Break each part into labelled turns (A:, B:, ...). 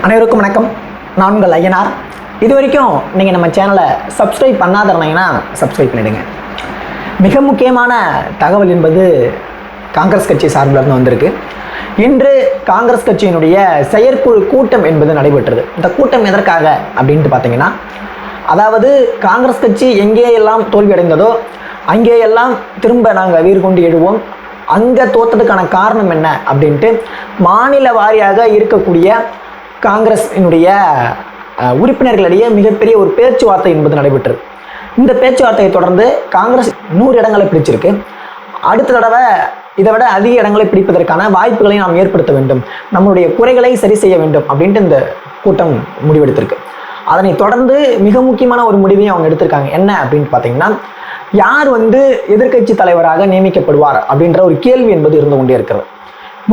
A: அனைவருக்கும் வணக்கம். நான் உங்கள் ஐயனார். இது வரைக்கும் நீங்கள் நம்ம சேனலை சப்ஸ்கிரைப் பண்ணாதீங்கன்னா சப்ஸ்கிரைப் பண்ணிடுங்க. மிக முக்கியமான தகவல் என்பது காங்கிரஸ் கட்சி சார்பிலிருந்து வந்திருக்கு. இன்று காங்கிரஸ் கட்சியினுடைய செயற்குழு கூட்டம் என்பது நடைபெற்றது. இந்த கூட்டம் எதற்காக அப்படின்ட்டு பார்த்தீங்கன்னா, அதாவது காங்கிரஸ் கட்சி எங்கேயெல்லாம் தோல்வி அடைந்ததோ அங்கேயெல்லாம் திரும்ப நாங்கள் வீறு கொண்டு எழுவோம், அங்கே தோற்றதுக்கான காரணம் என்ன அப்படின்ட்டு மாநில வாரியாக இருக்கக்கூடிய காங்கிரஸினுடைய உறுப்பினர்களிடையே மிகப்பெரிய ஒரு பேச்சுவார்த்தை என்பது நடைபெற்றது. இந்த பேச்சுவார்த்தையை தொடர்ந்து காங்கிரஸ் 100 இடங்களை பிடிச்சிருக்கு. அடுத்த தடவை இதை விட அதிக இடங்களை பிடிப்பதற்கான வாய்ப்புகளை நாம் ஏற்படுத்த வேண்டும், நம்மளுடைய குறைகளை சரி செய்ய வேண்டும் அப்படின்ட்டு இந்த கூட்டம் முடிவெடுத்திருக்கு. அதனை தொடர்ந்து மிக முக்கியமான ஒரு முடிவையும் அவங்க எடுத்திருக்காங்க. என்ன அப்படின்னு பார்த்தீங்கன்னா, யார் எதிர்க்கட்சி தலைவராக நியமிக்கப்படுவார் அப்படின்ற ஒரு கேள்வி என்பது இருந்து கொண்டே இருக்கிறது.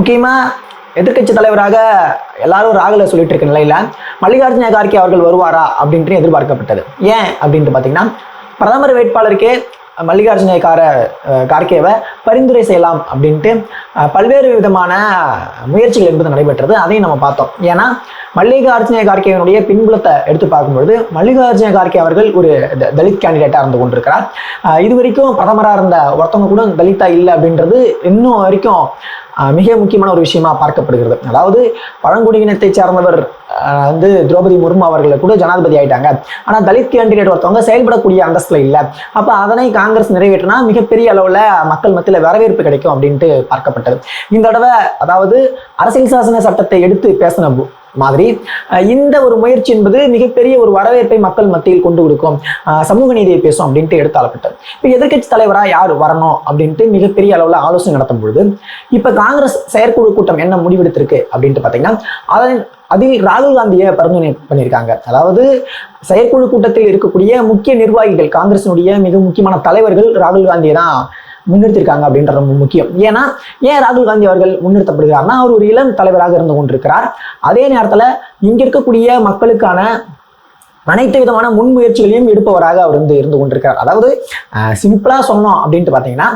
A: முக்கியமாக எதிர்க்கட்சி தலைவராக எல்லாரும் ராகுல சொல்லிட்டு இருக்க நிலையில மல்லிகார்ஜுன கார்கே அவர்கள் வருவாரா அப்படின்ட்டு எதிர்பார்க்கப்பட்டது. ஏன் அப்படின்ட்டு பார்த்தீங்கன்னா, பிரதமர் வேட்பாளருக்கே மல்லிகார்ஜுன கார்கேவை பரிந்துரை செய்யலாம் அப்படின்ட்டு பல்வேறு விதமான முயற்சிகள் என்பது நடைபெற்றது. அதையும் நம்ம பார்த்தோம். ஏன்னா மல்லிகார்ஜுன கார்கேவினுடைய பின்புலத்தை எடுத்து பார்க்கும்பொழுது மல்லிகார்ஜுன கார்கே அவர்கள் ஒரு தலித் கேண்டிடேட்டாக இருந்து கொண்டிருக்கிறார். இது வரைக்கும் பிரதமராக இருந்த ஒருத்தவங்க கூட தலித்தா இல்லை அப்படின்றது இன்னும் வரைக்கும் மிக முக்கியமான ஒரு விஷயமா பார்க்கப்படுகிறது. அதாவது பழங்குடியினத்தை சார்ந்தவர் திரௌபதி முர்மு அவர்களை கூட ஜனாதிபதி ஆயிட்டாங்க. ஆனால் தலித் கேண்டிடேட் ஒருத்தவங்க செயல்படக்கூடிய அந்தஸ்துல இல்லை. அப்போ அதனை காங்கிரஸ் நிறைவேற்றினா மிகப்பெரிய அளவில் மக்கள் மத்தியில் வரவேற்பு கிடைக்கும் அப்படின்ட்டு பார்க்கப்பட்டது. இந்த தடவை அதாவது அரசியல் சாசன சட்டத்தை எடுத்து பேசின மாதிரி இந்த ஒரு முயற்சி என்பது மிகப்பெரிய ஒரு வரவேற்பை மக்கள் மத்தியில் கொண்டு கொடுக்கும், சமூக நீதியை பேசும் அப்படின்ட்டு எடுத்தாளப்பட்டது. இப்போ எதிர்க்கட்சி தலைவராக யார் வரணும் அப்படின்ட்டு மிகப்பெரிய அளவில் ஆலோசனை நடத்தும் பொழுது இப்போ காங்கிரஸ் செயற்குழு கூட்டம் என்ன முடிவெடுத்திருக்கு அப்படின்ட்டு பார்த்தீங்கன்னா, அதில் ராகுல் காந்தியை பரிந்துரை பண்ணியிருக்காங்க. அதாவது செயற்குழு கூட்டத்தில் இருக்கக்கூடிய முக்கிய நிர்வாகிகள், காங்கிரசினுடைய மிக முக்கியமான தலைவர்கள் ராகுல் காந்தியை தான் முன்னிறுத்திருக்காங்க அப்படின்ற ரொம்ப முக்கியம். ஏன் ராகுல் காந்தி அவர்கள் முன்னிறுத்தப்படுகிறார்னா, அவர் ஒரு இளம் தலைவராக இருந்து கொண்டிருக்கிறார். அதே நேரத்தில் இங்க இருக்கக்கூடிய மக்களுக்கான அனைத்து விதமான முன்முயற்சிகளையும் எடுப்பவராக அவர் இருந்து கொண்டிருக்கிறார். அதாவது சிம்பிளா சொன்னோம் அப்படின்ட்டு பார்த்தீங்கன்னா,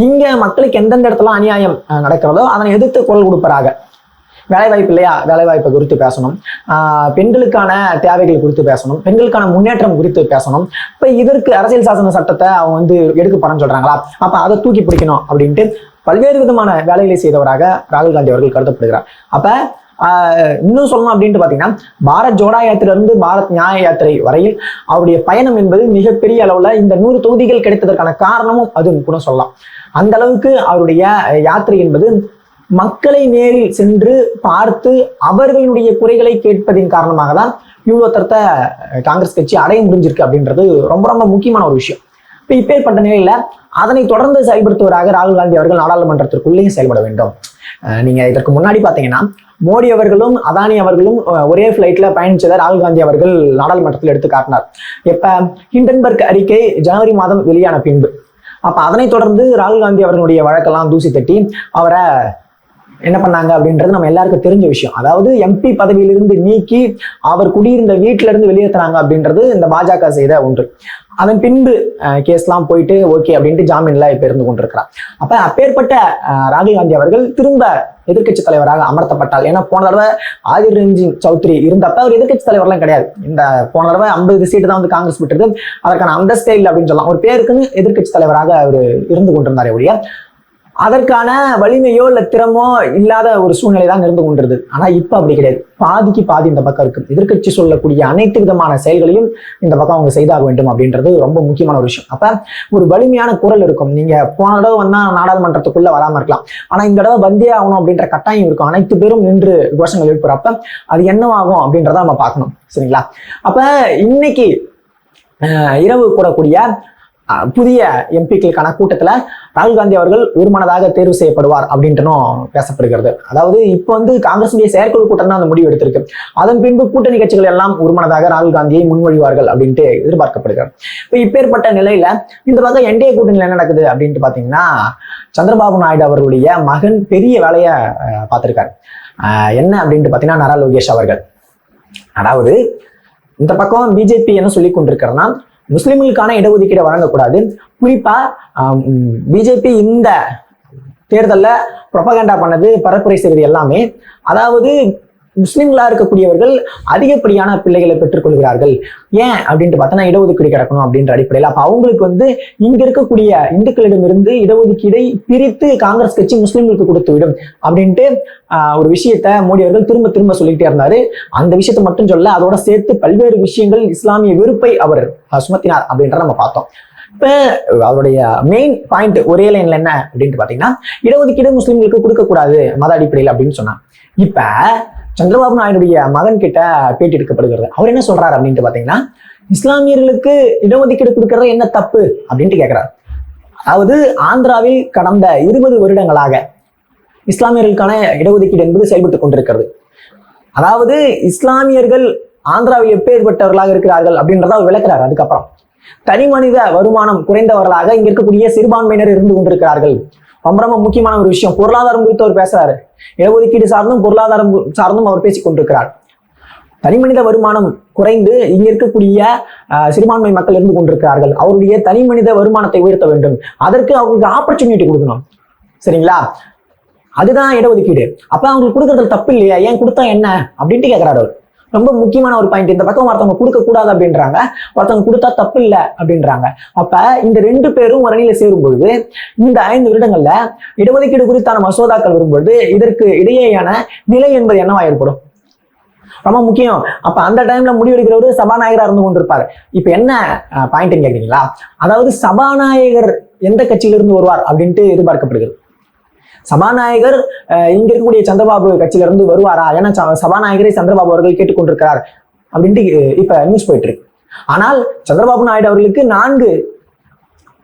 A: இங்க மக்களுக்கு எந்தெந்த இடத்துல அநியாயம் நடக்கிறதோ அதனை எதிர்த்து குரல் கொடுப்பவராக, வேலைவாய்ப்பு இல்லையா, வேலைவாய்ப்பை குறித்து பேசணும், பெண்களுக்கான தேவைகள் குறித்து பேசணும், பெண்களுக்கான முன்னேற்றம் குறித்து பேசணும். இப்போ இதற்கு அரசியல் சாசன சட்டத்தை அவங்க எடுக்க போறேன்னு சொல்றாங்களா, அப்போ அதை தூக்கி பிடிக்கணும் அப்படின்ட்டு பல்வேறு விதமான வேலைகளை செய்தவராக ராகுல் காந்தி அவர்கள் கருதப்படுகிறார். அப்ப இன்னும் சொல்லணும் அப்படின்ட்டு பார்த்தீங்கன்னா, பாரத் ஜோடா யாத்திரையிலிருந்து பாரத் நியாய யாத்திரை வரையில் அவருடைய பயணம் என்பது மிகப்பெரிய அளவுல இந்த 100 தொகுதிகள் கிடைத்ததற்கான காரணமும் அது கூட சொல்லலாம். அந்த அளவுக்கு அவருடைய யாத்திரை என்பது மக்களை நேரில் சென்று பார்த்து அவர்களுடைய குறைகளை கேட்பதின் காரணமாக தான் இவ்வளோ தரத்தை காங்கிரஸ் கட்சி அடைய முடிஞ்சிருக்கு அப்படின்றது ரொம்ப ரொம்ப முக்கியமான ஒரு விஷயம். இப்போ இப்பேற்பட்ட நிலையில அதனை தொடர்ந்து செயல்படுத்துவதாக ராகுல் காந்தி அவர்கள் நாடாளுமன்றத்திற்குள்ளேயும் செயல்பட வேண்டும். நீங்க இதற்கு முன்னாடி பாத்தீங்கன்னா, மோடி அவர்களும் அதானி அவர்களும் ஒரே பிளைட்ல பயணிச்சதை ராகுல் காந்தி அவர்கள் நாடாளுமன்றத்தில் எடுத்து காட்டினார். எப்ப ஹிண்டன்பர்க் அறிக்கை ஜனவரி மாதம் வெளியான பின்பு. அப்ப அதனை தொடர்ந்து ராகுல் காந்தி அவர்களுடைய வழக்கெல்லாம் தூசி தட்டி அவரை என்ன பண்ணாங்க அப்படின்றது நம்ம எல்லாருக்கும் தெரிஞ்ச விஷயம். அதாவது எம்பி பதவியிலிருந்து நீக்கி அவர் குடியிருந்த வீட்டில இருந்து வெளியேற்றினாங்க அப்படின்றது இந்த பாஜக செய்த ஒன்று. அதன் பின்பு கேஸ்லாம் போயிட்டு ஓகே அப்படின்ட்டு ஜாமீன்ல இப்ப இருந்து கொண்டிருக்கிறார். அப்ப அப்பேற்பட்ட ராகுல் காந்தி அவர்கள் திரும்ப எதிர்கட்சி தலைவராக அமர்த்தப்பட்டால், ஏன்னா போன தடவை ஆதிர் ரஞ்சன் சௌத்ரி இருந்தப்ப அவர் எதிர்கட்சி தலைவர்லாம் கிடையாது. இந்த போன தடவை 50 சீட்டு தான் காங்கிரஸ் விட்டுருக்கு. அதற்கான அந்தஸ்தே இல்லை அப்படின்னு சொல்லலாம். ஒரு பேருக்குன்னு எதிர்கட்சி தலைவராக அவர் இருந்து கொண்டிருந்தாரே ஒழிய அதற்கான வலிமையோ இல்ல திறமோ இல்லாத ஒரு சூழ்நிலை தான் இருந்து கொண்டிருது. ஆனா இப்ப அப்படி கிடையாது. பாதிக்கு பாதி இந்த பக்கம் இருக்கு. எதிர்கட்சி சொல்லக்கூடிய அனைத்து விதமான செயல்களையும் இந்த பக்கம் அவங்க செய்தாக வேண்டும் அப்படின்றது ரொம்ப முக்கியமான ஒரு விஷயம். அப்ப ஒரு வலிமையான குரல் இருக்கும். நீங்க போன தடவை வந்தா நாடாளுமன்றத்துக்குள்ள வராம இருக்கலாம், ஆனா இந்த தடவை வந்தே ஆகணும் அப்படின்ற கட்டாயம் இருக்கும். அனைத்து பேரும் நின்று கோஷங்கள் எழுப்புறப்ப அது என்னவாகும் அப்படின்றத நம்ம பார்க்கணும். சரிங்களா? அப்ப இன்னைக்கு இரவு கூடக்கூடிய புதிய எம்பிக்களுக்கான கூட்டத்துல ராகுல் காந்தி அவர்கள் ஒருமனதாக தேர்வு செய்யப்படுவார் அப்படின்ட்டுனும் பேசப்படுகிறது. அதாவது இப்போ காங்கிரசுடைய செயற்குழு கூட்டம் தான் அந்த முடிவு எடுத்திருக்கு. அதன் பின்பு கூட்டணி கட்சிகள் எல்லாம் ஒருமனதாக ராகுல் காந்தியை முன்மொழிவார்கள் அப்படின்ட்டு எதிர்பார்க்கப்படுகிறது. இப்போ இப்பேற்பட்ட நிலையில இந்த பக்கம் என்டிஏ கூட்டணியில் என்ன நடக்குது அப்படின்ட்டு பாத்தீங்கன்னா, சந்திரபாபு நாயுடு அவர்களுடைய மகன் பெரிய வேலையை பார்த்திருக்காரு. என்ன அப்படின்ட்டு பாத்தீங்கன்னா, நாரா லோகேஷ் அவர்கள். அதாவது இந்த பக்கம் பிஜேபி என்ன சொல்லி கொண்டிருக்கிறதுனா, முஸ்லிம்களுக்கான இடஒதுக்கீடு வழங்கக்கூடாது. குறிப்பா பிஜேபி இந்த தேர்தலில் ப்ரொபகண்டா பண்ணது, பரப்புரை செய்வது எல்லாமே, அதாவது முஸ்லிம்களா இருக்கக்கூடியவர்கள் அதிகப்படியான பிள்ளைகளை பெற்றுக்கொள்கிறார்கள். ஏன் அப்படின்ட்டு பார்த்தோன்னா இடஒதுக்கீடு கிடக்கணும் அப்படின்ற அடிப்படையில். அப்ப அவங்களுக்கு வந்து இங்க இருக்கக்கூடிய இந்துக்களிடமிருந்து இடஒதுக்கீடை பிரித்து காங்கிரஸ் கட்சி முஸ்லிம்களுக்கு கொடுத்து விடும் அப்படின்ட்டு ஒரு விஷயத்த மோடி அவர்கள் திரும்ப திரும்ப சொல்லிக்கிட்டே இருந்தாரு. அந்த விஷயத்த மட்டும் சொல்ல, அதோட சேர்த்து பல்வேறு விஷயங்கள் இஸ்லாமிய வெறுப்பை அவர் சுமத்தினார் அப்படின்றத நம்ம பார்த்தோம். இப்ப அவருடைய மெயின் பாயிண்ட் ஒரே லைன்ல என்ன அப்படின்ட்டு பாத்தீங்கன்னா, இடஒதுக்கீடு முஸ்லிம்களுக்கு கொடுக்கக்கூடாது மத அடிப்படையில் அப்படின்னு சொன்னாங்க. இப்ப சந்திரபாபு நாயுடைய மகன் கிட்ட பேட்டி எடுக்கப்படுகிறது. அவர் என்ன சொல்றாரு அப்படின்ட்டு பாத்தீங்கன்னா, இஸ்லாமியர்களுக்கு இடஒதுக்கீடு கொடுக்கறது என்ன தப்பு அப்படின்ட்டு கேட்கிறார். அதாவது ஆந்திராவில் கடந்த 20 வருடங்களாக இஸ்லாமியர்களுக்கான இடஒதுக்கீடு என்பது செயல்பட்டு கொண்டிருக்கிறது. அதாவது இஸ்லாமியர்கள் ஆந்திராவில் எப்பேற்பட்டவர்களாக இருக்கிறார்கள் அப்படின்றத அவர் விளக்குறாரு. அதுக்கப்புறம் தனி மனித வருமானம் குறைந்தவர்களாக இங்க இருக்கக்கூடிய சிறுபான்மையினர் இருந்து கொண்டிருக்கிறார்கள். ரொம்ப ரொம்ப முக்கியமான ஒரு விஷயம், பொருளாதாரம் குறித்து அவர் பேசுறாரு. இடஒதுக்கீடு சார்ந்தும் பொருளாதாரம் சார்ந்தும் அவர் பேசிக் கொண்டிருக்கிறார். தனி மனித வருமானம் குறைந்து இங்க இருக்கக்கூடிய சிறுபான்மை மக்கள் இருந்து கொண்டிருக்கிறார்கள். அவருடைய தனி மனித வருமானத்தை உயர்த்த வேண்டும். அதற்கு அவங்களுக்கு ஆப்பர்ச்சுனிட்டி கொடுக்கணும். சரிங்களா? அதுதான் இடஒதுக்கீடு. அப்ப அவங்களுக்கு கொடுக்கறது தப்பு இல்லையா? ஏன் கொடுத்தா என்ன அப்படின்ட்டு கேட்கிறாரு அவர். ரொம்ப முக்கியமான ஒரு பாயிண்ட். இந்த பக்கம் ஒருத்தவங்க கொடுக்க கூடாது அப்படின்றாங்க, ஒருத்தவங்க கொடுத்தா தப்பு இல்லை அப்படின்றாங்க. அப்ப இந்த 2 பேரும் ஒரு அணியில சேரும் பொழுது இந்த 5 வருடங்கள்ல இடஒதுக்கீடு குறித்தான மசோதாக்கள் வரும்பொழுது இதற்கு இடையேயான நிலை என்பது என்னவா ஏற்படும்? ரொம்ப முக்கியம். அப்ப அந்த டைம்ல முடிவெடுக்கிறவரு சபாநாயகரா இருந்து கொண்டிருப்பாரு. இப்ப என்ன பாயிண்ட் கேட்குறீங்களா? அதாவது சபாநாயகர் எந்த கட்சியிலிருந்து வருவார் அப்படின்ட்டு எதிர்பார்க்கப்படுகிறது. சபாநாயகர் இங்க இருக்கக்கூடிய சந்திரபாபு கட்சியில இருந்து வருவாரா? ஏன்னா சபாநாயகரை சந்திரபாபு அவர்கள் கேட்டுக்கொண்டிருக்கிறார் அப்படின்ட்டு இப்ப நியூஸ் போயிட்டு இருக்கு. ஆனால் சந்திரபாபு நாயுடு அவர்களுக்கு 4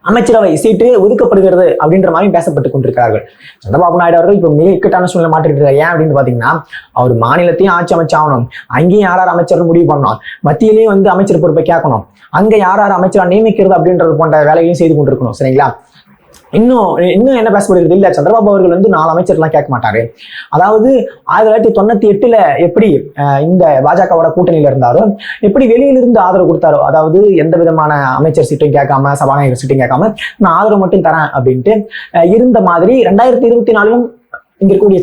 A: அமைச்சரவை சீட்டு ஒதுக்கப்படுகிறது அப்படின்ற மாதிரி பேசப்பட்டு கொண்டிருக்கிறார்கள். சந்திரபாபு நாயுடு அவர்கள் இப்ப மிக இக்கட்டான சூழ்நிலை மாற்றிட்டு இருக்காரு. ஏன் அப்படின்னு பாத்தீங்கன்னா, அவர் மாநிலத்தையும் ஆட்சி அமைச்சாகணும், அங்கேயும் யார் அமைச்சர் முடிவு பண்ணணும், மத்தியிலையும் வந்து அமைச்சர் பொறுப்பை கேட்கணும், அங்க யார் அமைச்சரா நியமிக்கிறது அப்படின்றது போன்ற வேலைகளையும் செய்து கொண்டிருக்கணும். சரிங்களா? இன்னும் என்ன பேசப்படுகிறது? இல்ல, சந்திரபாபு அவர்கள் வந்து 4 அமைச்சர்லாம் கேட்க மாட்டாரு. அதாவது 1998 எப்படி இந்த பாஜகவோட கூட்டணியில இருந்தாரோ, எப்படி வெளியிலிருந்து ஆதரவு கொடுத்தாரோ, அதாவது எந்த விதமான அமைச்சர் சீட்டும் கேட்காம, சபாநாயகர் சீட்டும் கேட்காம நான் ஆதரவு மட்டும் தரேன் அப்படின்ட்டு இருந்த மாதிரி 2024 இங்க இருக்கக்கூடிய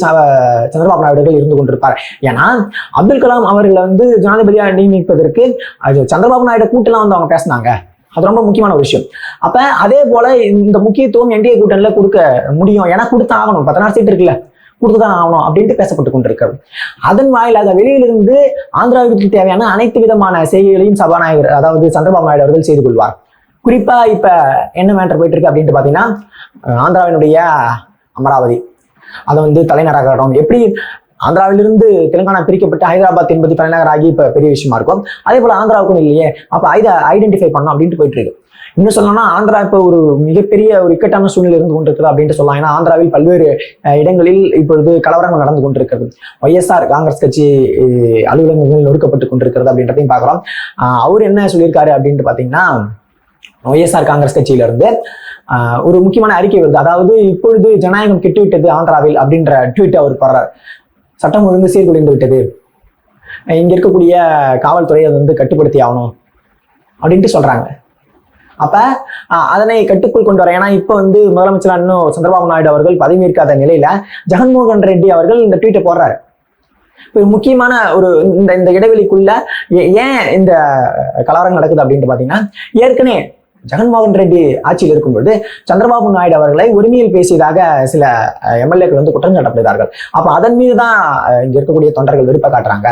A: சந்திரபாபு நாயுடு இருந்து கொண்டிருப்பார். ஏன்னா அப்துல் கலாம் அவர்களை வந்து ஜனாதிபதியாக நியமிப்பதற்கு சந்திரபாபு நாயுடு கூட்டெல்லாம் வந்து அவங்க பேசினாங்க. அது ரொம்ப முக்கியமான ஒரு விஷயம். அப்ப அதே போல இந்த முக்கியத்துவம் என்டிஏ கூட்டணியில கொடுக்க முடியும். ஏன்னா கொடுத்து ஆகணும், 16 சீட் இருக்குல்ல, கொடுத்துதான் ஆகணும் அப்படின்ட்டு பேசப்பட்டு கொண்டிருக்கிறது. அதன் வாயிலாக வெளியிலிருந்து ஆந்திராவிற்கு தேவையான அனைத்து விதமான செய்திகளையும் சபாநாயகர் அதாவது சந்திரபாபு நாயுடு அவர்கள் செய்து கொள்வார். குறிப்பா இப்ப என்ன மேட்டர் போயிட்டு இருக்கு அப்படின்ட்டு பாத்தீங்கன்னா, ஆந்திராவினுடைய அமராவதி அதை வந்து தலைநகரம் எப்படி ஆந்திராவிலிருந்து தெலுங்கானா பிரிக்கப்பட்டு ஹைதராபாத் என்பது தலைநகராகி இப்ப பெரிய விஷயமா இருக்கும். அதே போல ஆந்திராவுக்கும் இல்லையே, அப்ப இதை ஐடென்டிஃபை பண்ணணும் அப்படின்ட்டு போயிட்டு இருக்கு. இன்னும் சொல்லணும்னா ஆந்திரா இப்ப ஒரு மிகப்பெரிய ஒரு இக்கட்டான சூழ்நிலை இருந்து கொண்டிருக்கிறது அப்படின்ட்டு சொல்லலாம். ஏன்னா ஆந்திராவில் பல்வேறு இடங்களில் இப்பொழுது கலவரங்கள் நடந்து கொண்டிருக்கிறது. ஒய்எஸ்ஆர் காங்கிரஸ் கட்சி அலுவலகங்கள் நொறுக்கப்பட்டு கொண்டிருக்கிறது அப்படின்றதையும் பார்க்கலாம். அவர் என்ன சொல்லியிருக்காரு அப்படின்ட்டு பாத்தீங்கன்னா, ஒய்எஸ்ஆர் காங்கிரஸ் கட்சியில இருந்து ஒரு முக்கியமான அறிக்கை வருது. அதாவது இப்பொழுது ஜனநாயகம் கெட்டுவிட்டது ஆந்திராவில் அப்படின்ற ட்வீட் அவர் போடுறார். சட்டம் ஒழுங்கு சீர்குலைந்து விட்டது, இங்க இருக்கக்கூடிய காவல்துறை அதை வந்து கட்டுப்படுத்தி ஆகணும் அப்படின்ட்டு சொல்றாங்க. அப்ப அதனை கட்டுக்குள் கொண்டு வர, ஏன்னா இப்ப வந்து முதலமைச்சர் இன்னும் சந்திரபாபு நாயுடு அவர்கள் பதவி ஏற்காத நிலையில ஜெகன்மோகன் ரெட்டி அவர்கள் இந்த ட்வீட்டை போடுறாரு. இப்போ முக்கியமான ஒரு இந்த இடைவெளிக்குள்ள ஏன் இந்த கலவரம் நடக்குது அப்படின்ட்டு பாத்தீங்கன்னா, ஏற்கனவே ஜெகன்மோகன் ரெட்டி ஆட்சியில் இருக்கும்போது சந்திரபாபு நாயுடு அவர்களை உரிமையில் பேசியதாக சில எம்எல்ஏக்கள் வந்து குற்றம் சாட்டப்படுகிறார்கள். அப்ப அதன் மீதுதான் இங்க இருக்கக்கூடிய தொண்டர்கள் விருப்ப காட்டுறாங்க.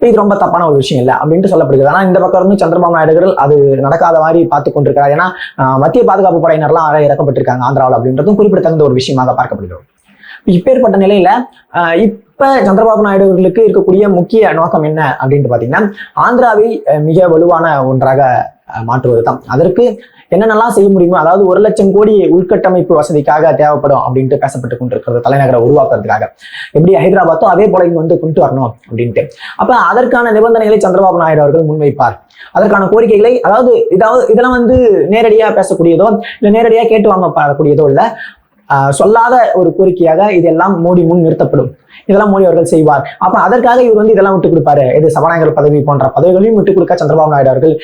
A: இது ரொம்ப தப்பான ஒரு விஷயம் இல்லை அப்படின்ட்டு சொல்லப்படுகிறது. ஆனா இந்த பக்கம் இருந்து சந்திரபாபு நாயுடுகள் அது நடக்காத மாதிரி பார்த்து கொண்டிருக்கிறார். ஏன்னா மத்திய பாதுகாப்பு படையினர்லாம் இறக்கப்பட்டிருக்காங்க ஆந்திராவில் அப்படின்றதும் குறிப்பிடத்தகுந்த ஒரு விஷயமாக பார்க்கப்படுகிறது. இப்பேற்பட்ட நிலையில இப்ப சந்திரபாபு நாயுடு அவர்களுக்கு இருக்கக்கூடிய முக்கிய நோக்கம் என்ன அப்படின்ட்டு பாத்தீங்கன்னா, ஆந்திராவை மிக வலுவான ஒன்றாக மாற்றுவதுதான். அதற்கு என்னென்னலாம் செய்ய முடியுமோ, அதாவது 1 லட்சம் கோடி உள்கட்டமைப்பு வசதிக்காக தேவைப்படும் அப்படின்ட்டு பேசப்பட்டு கொண்டிருக்கிறது. தலைநகரை உருவாக்குறதுக்காக எப்படி ஹைதராபாத்தோ அதே போல இங்க வந்து கொண்டு வரணும் அப்படின்ட்டு. அப்ப அதற்கான நிபந்தனைகளை சந்திரபாபு நாயுடு அவர்கள் முன்வைப்பார். அதற்கான கோரிக்கைகளை, அதாவது இதெல்லாம் வந்து நேரடியா பேசக்கூடியதோ இல்ல நேரடியா கேட்டு வாங்கப்படக்கூடியதோ இல்ல, சொல்லாத ஒரு கோரிக்கையாக இதெல்லாம் மோடி முன் நிறுத்தப்படும். இதெல்லாம் மோடி அவர்கள் செய்வார். அப்ப அதற்காக இவர் வந்து இதெல்லாம் விட்டுக் கொடுப்பாரு. இது சபாநாயகர் பதவி போன்ற பதவிகளையும் விட்டுக் கொடுக்க சந்திரபாபு நாயுடு அவர்கள்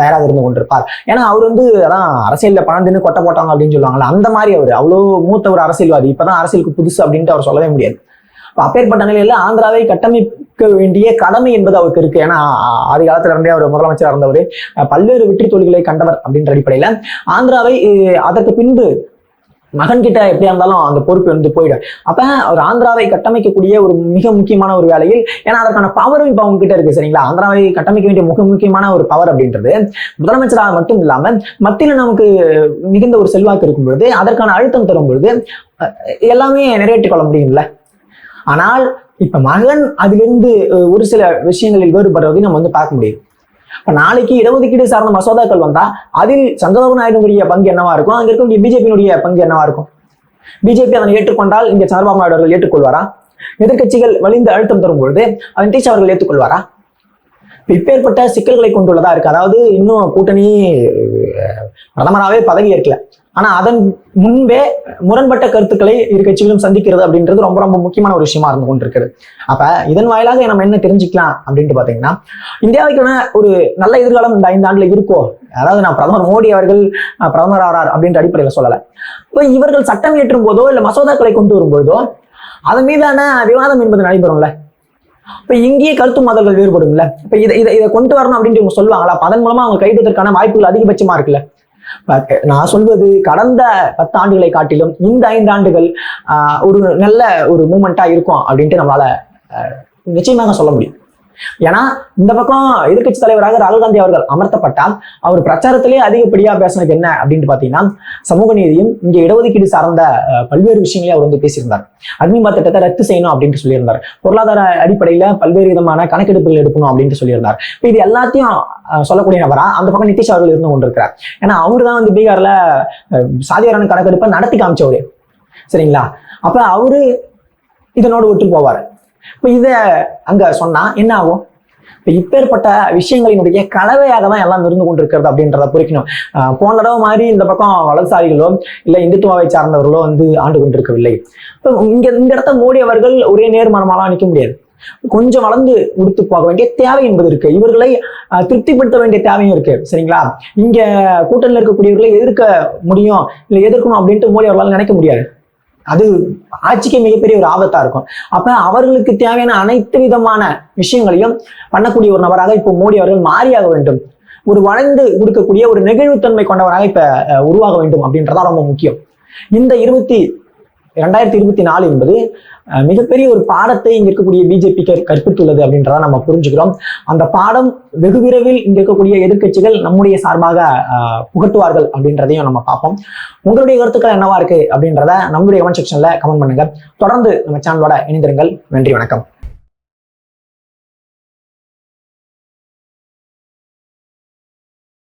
A: தயாராக இருந்து கொண்டிருப்பார். ஏன்னா அவர் வந்து அதான் அரசியல்ல பணம் தின்னு கொட்ட போட்டாங்க அப்படின்னு சொல்லுவாங்கல்ல, அந்த மாதிரி அவர் அவ்வளவு மூத்த ஒரு அரசியல்வாதி. இப்பதான் அரசியலுக்கு புதுசு அப்படின்ட்டு அவர் சொல்லவே முடியாது. அப்பேற்பட்ட நிலையில ஆந்திராவை கட்டமைக்க வேண்டிய கடமை என்பது அவருக்கு இருக்கு. ஏன்னா ஆதி காலத்துல இருந்தே அவர் முதலமைச்சராக இருந்தவர், பல்வேறு வெற்றி தோல்விகளை கண்டவர் அப்படின்ற அடிப்படையில ஆந்திராவை அதற்கு பின்பு மகன் கிட்ட எப்படியா இருந்தாலும் அந்த பொறுப்பு வந்து போயிடும். அப்ப ஒரு ஆந்திராவை கட்டமைக்கக்கூடிய ஒரு மிக முக்கியமான ஒரு வேலையில், ஏன்னா அதற்கான பவரும் இப்ப அவங்க கிட்ட இருக்கு. சரிங்களா, ஆந்திராவை கட்டமைக்க வேண்டிய மிக முக்கியமான ஒரு பவர் அப்படின்றது முதலமைச்சராக மட்டும் இல்லாம மத்தியில நமக்கு மிகுந்த ஒரு செல்வாக்கு இருக்கும் பொழுது, அதற்கான அழுத்தம் தரும் பொழுது எல்லாமே நிறைவேற்றிக் கொள்ள முடியும்ல. ஆனால் இப்ப மகன் அதிலிருந்து ஒரு சில விஷயங்களில் வேறுபடுறதை நம்ம வந்து பார்க்க முடியும். இப்ப நாளைக்கு இடஒதுக்கீடு சார்ந்த மசோதாக்கள் வந்தா அதில் சந்திரபாபு நாயுடுடைய பங்கு என்னவா இருக்கும், அங்க இருக்கக்கூடிய பிஜேபியினுடைய பங்கு என்னவா இருக்கும்? பிஜேபி அதனை ஏற்றுக்கொண்டால் இங்க சந்திரபாபு நாயுடு அவர்கள் ஏற்றுக்கொள்வாரா? எதிர்கட்சிகள் வலிந்து அழுத்தம் தரும் பொழுது அதன் நிதிஷ் அவர்கள் ஏற்றுக்கொள்வாரா? இப்பேற்பட்ட சிக்கல்களை கொண்டுள்ளதா இருக்கு. அதாவது இன்னும் கூட்டணி பிரதமராகவே பதவி ஏற்கல, ஆனா அதன் முன்பே முரண்பட்ட கருத்துக்களை இரு கட்சிகளும் சந்திக்கிறது அப்படின்றது ரொம்ப ரொம்ப முக்கியமான ஒரு விஷயமா இருந்து கொண்டிருக்கிறது. அப்ப இதன் வாயிலாக நம்ம என்ன தெரிஞ்சுக்கலாம் அப்படின்ட்டு பாத்தீங்கன்னா, இந்தியாவுக்கான ஒரு நல்ல எதிர்காலம் இந்த 5 ஆண்டுல இருக்கோ, அதாவது நான் பிரதமர் மோடி அவர்கள் பிரதமர் ஆறார் அப்படின்ற அடிப்படையில சொல்லல. இப்போ இவர்கள் சட்டம் இயற்றும் போதோ இல்ல மசோதாக்களை கொண்டு வரும்போதோ அதன் மீதான விவாதம் என்பது நடைபெறும்ல. இப்ப இங்கேயே கருத்து மோதல்கள் வேறுபடும்ல. இப்ப இதை கொண்டு வரணும் அப்படின்ட்டு இவங்க சொல்லுவாங்களா? அதன் மூலமா அவங்க கைதுவதற்கான வாய்ப்புகள் அதிகபட்சமா இருக்குல்ல. நான் சொல்வது கடந்த 10 ஆண்டுகளை காட்டிலும் இந்த 5 ஆண்டுகள் ஒரு நல்ல ஒரு மூமெண்டா இருக்கும் அப்படின்ட்டு நம்மளால நிச்சயமாக சொல்ல முடியும். ஏன்னா இந்த பக்கம் எதிர்கட்சி தலைவராக ராகுல் காந்தி அவர்கள் அமர்த்தப்பட்டால் அவர் பிரச்சாரத்திலே அதிகப்படியா பேசினது என்ன அப்படின்னு பாத்தீங்கன்னா, சமூக நீதியும் இங்க இடஒதுக்கீடு சார்ந்த பல்வேறு விஷயங்களே அவர் வந்து பேசியிருந்தார். அக்னிமா திட்டத்தை ரத்து செய்யணும் அப்படின்ட்டு சொல்லியிருந்தார். பொருளாதார அடிப்படையில பல்வேறு விதமான கணக்கெடுப்புகள் எடுக்கணும் அப்படின்ட்டு சொல்லியிருந்தார். இப்போ இது எல்லாத்தையும் சொல்லக்கூடிய நபரா அந்த பக்கம் நிதிஷ் அவர்கள் இருந்து கொண்டிருக்கிறார். ஏன்னா அவரு தான் வந்து பீகார்ல சாதிவாரான கணக்கெடுப்பை நடத்தி காமிச்சவரு. சரிங்களா, அப்ப அவரு இதனோடு விட்டு போவார். இப்ப இத அங்க சொன்னா என்ன ஆகும்? இப்ப இப்பேற்பட்ட விஷயங்களினுடைய கலவையாக தான் எல்லாம் இருந்து கொண்டிருக்கிறது அப்படின்றத புரிக்கணும். போன தடவை மாதிரி இந்த பக்கம் வலதுசாரிகளோ இல்ல இந்துத்துவாவை சார்ந்தவர்களோ வந்து ஆண்டு கொண்டிருக்கவில்லை. இப்ப இந்த இடத்த மோடி அவர்கள் ஒரே நேர்மனமாலாம் நிற்க முடியாது. கொஞ்சம் வளர்ந்து உடுத்து போக வேண்டிய தேவை என்பது இருக்கு. இவர்களை திருப்திப்படுத்த வேண்டிய தேவையும் இருக்கு. சரிங்களா, இங்க கூட்டணியில் இருக்கக்கூடியவர்களை எதிர்க்க முடியும் இல்ல எதிர்க்கணும் அப்படின்ட்டு மோடி அவர்களால் நினைக்க முடியாது. அது ஆட்சிக்கு மிகப்பெரிய ஒரு ஆபத்தா இருக்கும். அப்ப அவர்களுக்கு தேவையான அனைத்து விதமான விஷயங்களையும் பண்ணக்கூடிய ஒரு நபராக இப்போ மோடி அவர்கள் மாறியாக வேண்டும். ஒரு வளைந்து கொடுக்கக்கூடிய ஒரு நெகிழ்வுத்தன்மை கொண்டவராக இப்ப உருவாக வேண்டும் அப்படின்றதான் ரொம்ப முக்கியம். இந்த 2024 என்பது மிகப்பெரிய ஒரு பாடத்தை இங்க இருக்கக்கூடிய பிஜேபி கற்பித்துள்ளது அப்படின்றத நம்ம புரிஞ்சுக்கிறோம். அந்த பாடம் வெகு விரைவில் இங்க இருக்கக்கூடிய எதிர்கட்சிகள் நம்முடைய சார்பாக புகட்டுவார்கள் அப்படின்றதையும் நம்ம பார்ப்போம். உங்களுடைய கருத்துக்கள் என்னவா இருக்கு அப்படின்றத நம்மளுடைய கமெண்ட் செக்ஷன்ல கமெண்ட் பண்ணுங்க. தொடர்ந்து நம்ம சேனலோட இணைந்திருங்கள். நன்றி, வணக்கம்.